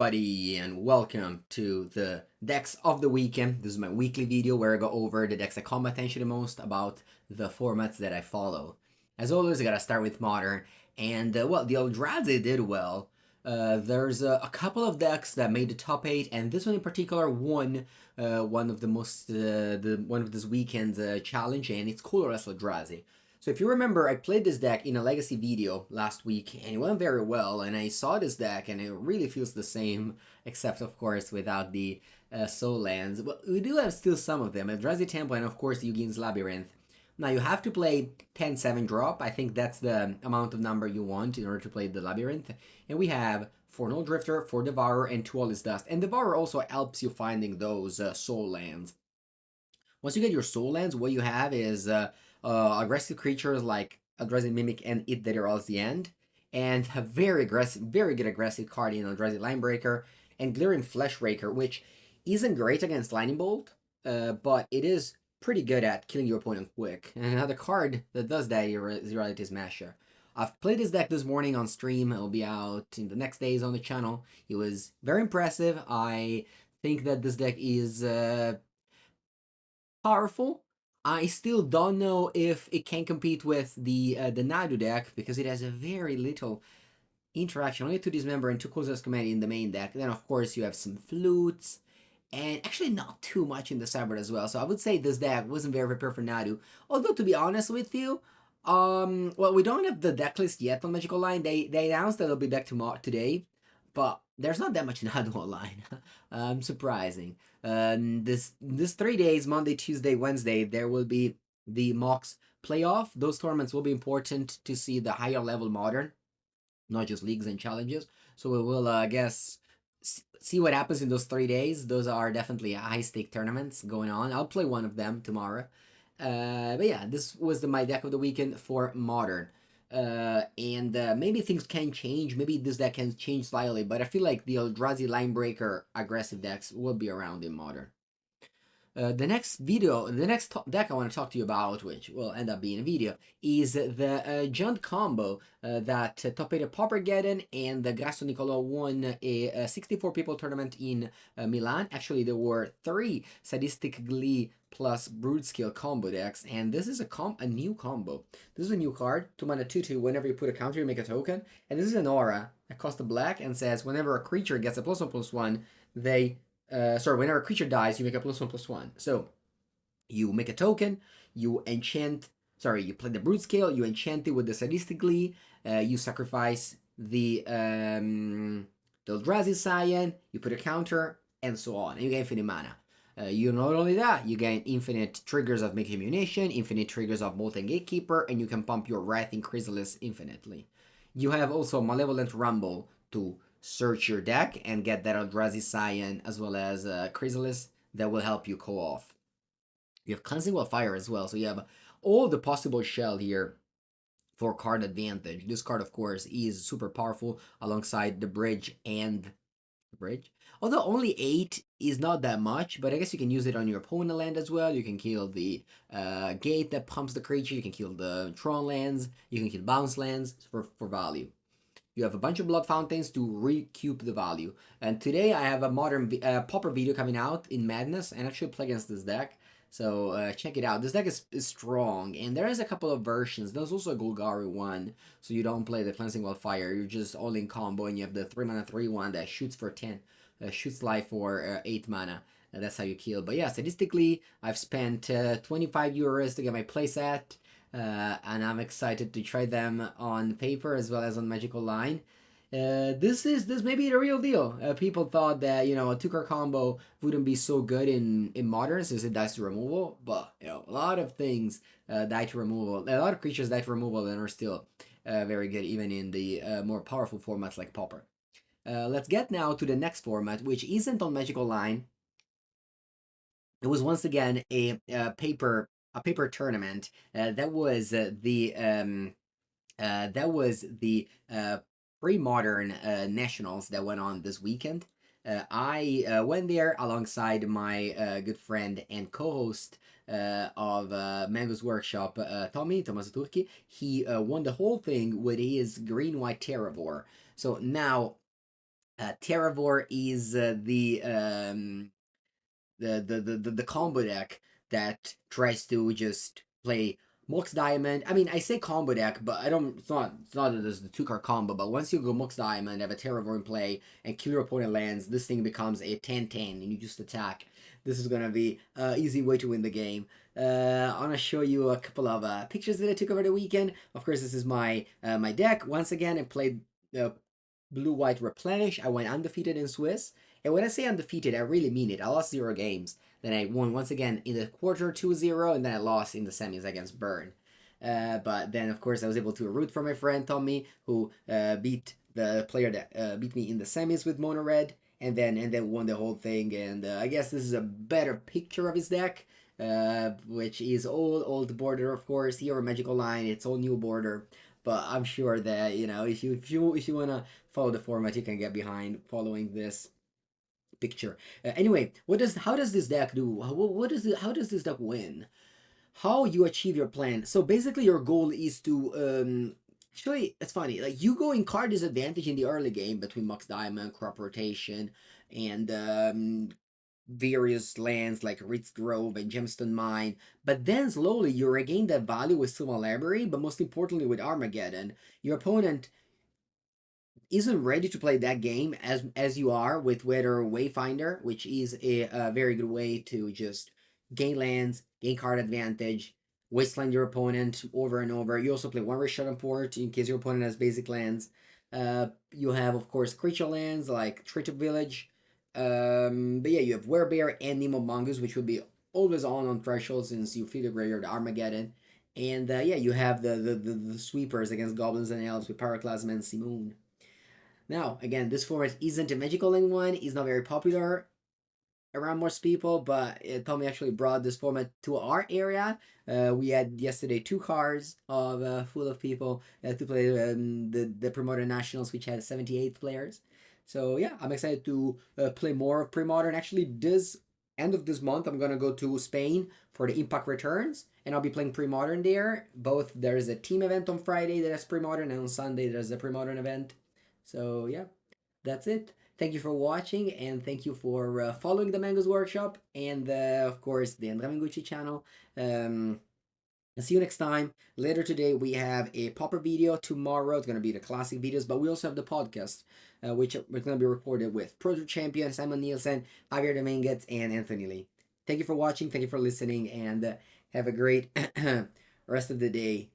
everybody, and welcome to the decks of the weekend. This is my weekly video where I go over the decks that caught my attention the most about the formats that I follow. As always, I gotta start with Modern, and well, the Eldrazi did well. There's a couple of decks that made the top 8, and this one in particular won one of the most one of this weekend's challenge, and it's Colorless Eldrazi. So if you remember, I played this deck in a Legacy video last week, and it went very well, and I saw this deck, and it really feels the same, except, of course, without the soul lands. But we do have still some of them, Eldrazi Temple, and of course, Yugin's Labyrinth. Now, you have to play 10-7 drop. I think that's the amount of number you want in order to play the Labyrinth. And we have 4 Null Drifter, 4 Devourer, and 2 All Is Dust. And Devourer also helps you finding those soul lands. Once you get your soul lands, what you have is aggressive creatures like Eldrazi Mimic and It That Erodes the End, and a very good aggressive card in Eldrazi Linebreaker and Glaring Fleshraker, which isn't great against Lightning Bolt, but it is pretty good at killing your opponent quick. And another card that does that is Reality Smasher. I've played this deck this morning on stream. It'll be out in the next days on the channel. It was very impressive. I think that this deck is powerful. I still don't know if it can compete with the Nadu deck because it has a very little interaction, only 2 Dismember and 2 Closest Command in the main deck. Then of course you have some flutes, and actually not too much in the sideboard as well. So I would say this deck wasn't very prepared for Nadu. Although to be honest with you, well, we don't have the deck list yet on Magic Online. They announced that it'll be back tomorrow today, but there's not that much Nadu online. Surprising. This 3 days, Monday, Tuesday, Wednesday, there will be the Mox playoff. Those tournaments will be important to see the higher level Modern, not just leagues and challenges. So we will, I guess, see what happens in those 3 days. Those are definitely high stake tournaments going on. I'll play one of them tomorrow. But yeah, this was my deck of the weekend for Modern. And maybe things can change. Maybe this deck can change slightly, but I feel like the Eldrazi Linebreaker aggressive decks will be around in Modern. The next deck I want to talk to you about, which will end up being a video, is the Giant combo that top 8 Pauper and the Grasso Nicolò won a 64 people tournament in Milan. Actually, there were 3 Sadistic Glee plus Broodskill combo decks, and this is a new combo. This is a new card, 2 mana 2/2. Whenever you put a counter, you make a token, and this is an aura that costs a black and says whenever a creature gets a +1/+1, they whenever a creature dies, you make a +1/+1. So you make a token, you enchant. You play the Broodskill, you enchant it with the Sadistic Glee, you sacrifice the Eldrazi Scion, you put a counter, and so on, and you get infinite mana. You not only that, you gain infinite triggers of Make Ammunition, infinite triggers of Molten Gatekeeper, and you can pump your Wrathing Chrysalis infinitely. You have also Malevolent Rumble to search your deck and get that Eldrazi Scion as well as Chrysalis that will help you co-off. You have Cleansing Wildfire as well, so you have all the possible shell here for card advantage. This card, of course, is super powerful alongside the Bridge and the Bridge. Although only 8 is not that much, but I guess you can use it on your opponent land as well. You can kill the Gate that pumps the creature, you can kill the Tron lands, you can kill Bounce lands for value. You have a bunch of Blood Fountains to recoup the value. And today I have a Modern Pauper video coming out in Madness, and I should play against this deck. So check it out. This deck is strong, and there is a couple of versions. There's also a Golgari one, so you don't play the Cleansing Wildfire. You're just all in combo, and you have the 3 mana 3/1 that shoots for 10, shoots life for 8 mana. That's how you kill. But yeah, statistically, I've spent 25 euros to get my playset. And I'm excited to try them on paper as well as on Magic Online. This may be the real deal. People thought that a 2-card combo wouldn't be so good in Modern since it dies to removal, but a lot of things die to removal. A lot of creatures die to removal and are still very good even in the more powerful formats like Pauper. Let's get now to the next format, which isn't on Magic Online. It was once again a paper tournament. That was the Premodern Nationals that went on this weekend. I went there alongside my good friend and co-host of Mengu's workshop, Thomas Turki. He won the whole thing with his green-white Terravore. So now Terravor is the combo deck that tries to just play Mox Diamond. I mean, I say combo deck, but I don't. It's not that there's the 2 card combo. But once you go Mox Diamond, have a Terravor in play, and kill your opponent lands, this thing becomes a 10-10, and you just attack. This is gonna be an easy way to win the game. I want to show you a couple of pictures that I took over the weekend. Of course, this is my deck. Once again, I played Blue White Replenish. I went undefeated in Swiss. And when I say undefeated, I really mean it. I lost 0 games. Then I won once again in the quarter 2-0, and then I lost in the semis against Bern. But then, of course, I was able to root for my friend Tommy, who beat the player that beat me in the semis with Mono Red, and then won the whole thing. And I guess this is a better picture of his deck, which is old border, of course. Here a magical line, it's all new border. But I'm sure that if you wanna follow the format, you can get behind following this picture. Anyway, how does this deck do? How does this deck win? How you achieve your plan? So basically, your goal is to actually, it's funny. Like you go in card disadvantage in the early game between Mox Diamond, crop rotation, and various lands like Ritz Grove and Gemstone Mine. But then slowly you regain that value with Silver Library, but most importantly with Armageddon. Your opponent isn't ready to play that game as you are with Weather Wayfinder, which is a very good way to just gain lands, gain card advantage, wasteland your opponent over and over. You also play one Red Shot Port in case your opponent has basic lands. You have, of course, creature lands like Treetop Village. But yeah, you have Werebear and Nemo Mongoose, which will be always on threshold since you feed the graveyard Armageddon. And yeah, you have the sweepers against goblins and elves with Pyroclasm and Simoon. Now, again, this format isn't a magical lane one, is not very popular around most people, but Tommy actually brought this format to our area. We had yesterday 2 cars of full of people to play the Premodern Nationals, which had 78 players. So yeah, I'm excited to play more of Premodern. Actually, this end of this month, I'm gonna go to Spain for the Impact Returns, and I'll be playing Premodern there. Both there's a team event on Friday that has Premodern, and on Sunday there's a Premodern event. So yeah, that's it. Thank you for watching, and thank you for following the Mango's Workshop, and of course the Andrea Mengucci channel. And see you next time. Later today we have a Pauper video. Tomorrow it's gonna be the classic videos, but we also have the podcast, which we're gonna be recorded with Proto Champion, Simon Nielsen, Javier Dominguez, and Anthony Lee. Thank you for watching. Thank you for listening, and have a great rest of the day.